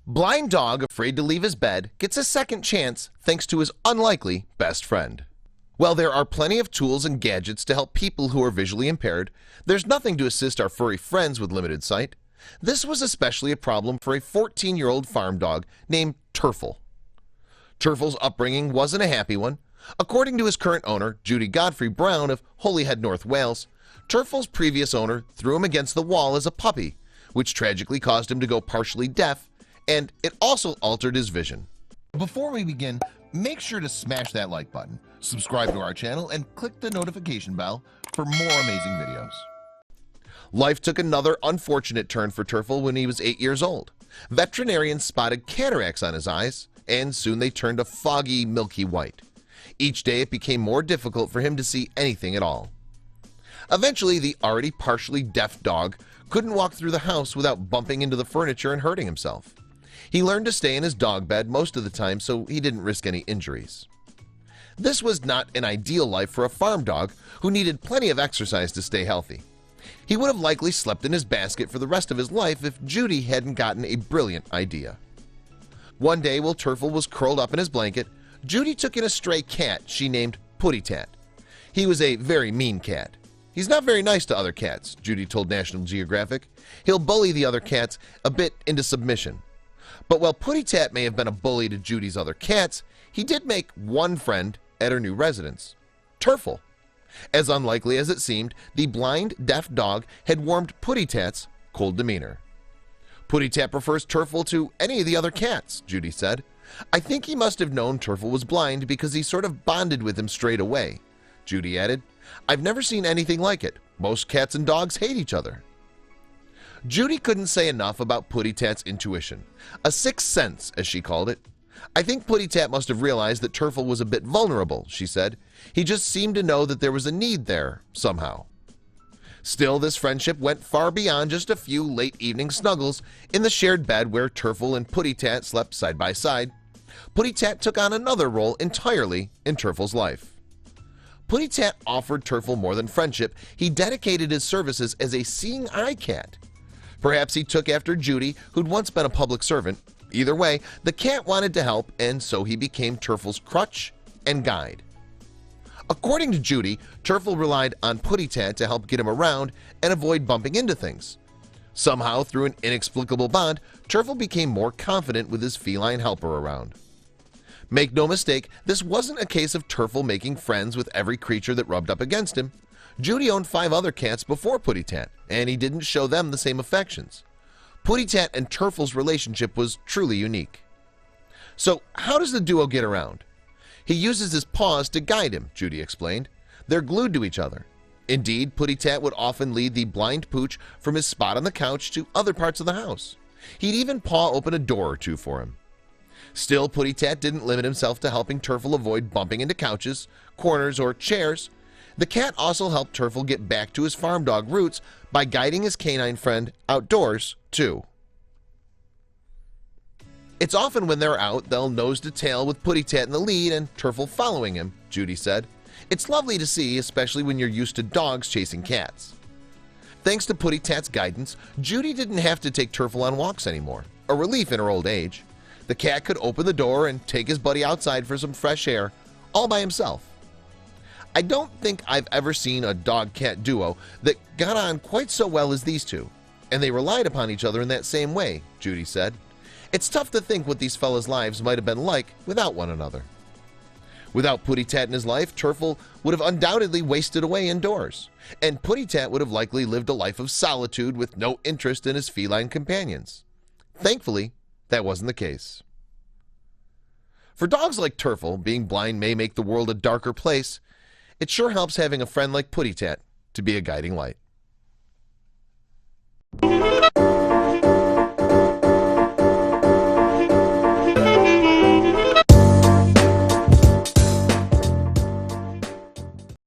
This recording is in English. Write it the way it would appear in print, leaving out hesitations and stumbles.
Blind dog afraid to leave his bed gets a second chance thanks to his unlikely best friend. While there are plenty of tools and gadgets to help people who are visually impaired, there's nothing to assist our furry friends with limited sight. This was especially a problem for a 14-year-old farm dog named Turfle. Turfle's upbringing wasn't a happy one. According to his current owner, Judy Godfrey Brown of Holyhead, North Wales, Turfle's previous owner threw him against the wall as a puppy, which tragically caused him to go partially deaf, and it also altered his vision. Before we begin, make sure to smash that like button, subscribe to our channel, and click the notification bell for more amazing videos. Life took another unfortunate turn for Turfle when he was 8 years old. Veterinarians spotted cataracts on his eyes, and soon they turned a foggy, milky white. Each day it became more difficult for him to see anything at all. Eventually, the already partially deaf dog couldn't walk through the house without bumping into the furniture and hurting himself. He learned to stay in his dog bed most of the time so he didn't risk any injuries. This was not an ideal life for a farm dog who needed plenty of exercise to stay healthy. He would have likely slept in his basket for the rest of his life if Judy hadn't gotten a brilliant idea. One day while Turfle was curled up in his blanket, Judy took in a stray cat she named Putty Tat. He was a very mean cat. He's not very nice to other cats, Judy told National Geographic. He'll bully the other cats a bit into submission. But while Putty Tat may have been a bully to Judy's other cats, he did make one friend at her new residence, Turfle. As unlikely as it seemed, the blind, deaf dog had warmed Putty Tat's cold demeanor. Putty Tat prefers Turfle to any of the other cats, Judy said. I think he must have known Turfle was blind because he sort of bonded with him straight away, Judy added. I've never seen anything like it. Most cats and dogs hate each other. Judy couldn't say enough about Putty Tat's intuition, a sixth sense as she called it. I think Putty Tat must have realized that Turfle was a bit vulnerable, she said. He just seemed to know that there was a need there, somehow. Still, this friendship went far beyond just a few late evening snuggles in the shared bed where Turfle and Putty Tat slept side by side. Putty Tat took on another role entirely in Turfle's life. Putty Tat offered Turfle more than friendship. He dedicated his services as a seeing eye cat. Perhaps he took after Judy, who'd once been a public servant. Either way, the cat wanted to help, and so he became Turfle's crutch and guide. According to Judy, Turfle relied on Putty Tat to help get him around and avoid bumping into things. Somehow, through an inexplicable bond, Turfle became more confident with his feline helper around. Make no mistake, this wasn't a case of Turfle making friends with every creature that rubbed up against him. Judy owned 5 other cats before Putty Tat, and he didn't show them the same affections. Putty Tat and Turfle's relationship was truly unique. So, how does the duo get around? He uses his paws to guide him, Judy explained. They're glued to each other. Indeed, Putty Tat would often lead the blind pooch from his spot on the couch to other parts of the house. He'd even paw open a door or two for him. Still, Putty Tat didn't limit himself to helping Turfle avoid bumping into couches, corners, or chairs. The cat also helped Turfle get back to his farm dog roots by guiding his canine friend outdoors, too. It's often when they're out, they'll nose to tail with Putty Tat in the lead and Turfle following him, Judy said. It's lovely to see, especially when you're used to dogs chasing cats. Thanks to Putty Tat's guidance, Judy didn't have to take Turfle on walks anymore, a relief in her old age. The cat could open the door and take his buddy outside for some fresh air, all by himself. I don't think I've ever seen a dog-cat duo that got on quite so well as these two, and they relied upon each other in that same way, Judy said. It's tough to think what these fellas' lives might have been like without one another. Without Putty Tat in his life, Turfle would have undoubtedly wasted away indoors, and Putty Tat would have likely lived a life of solitude with no interest in his feline companions. Thankfully, that wasn't the case. For dogs like Turfle, being blind may make the world a darker place. It sure helps having a friend like Putty Tat to be a guiding light.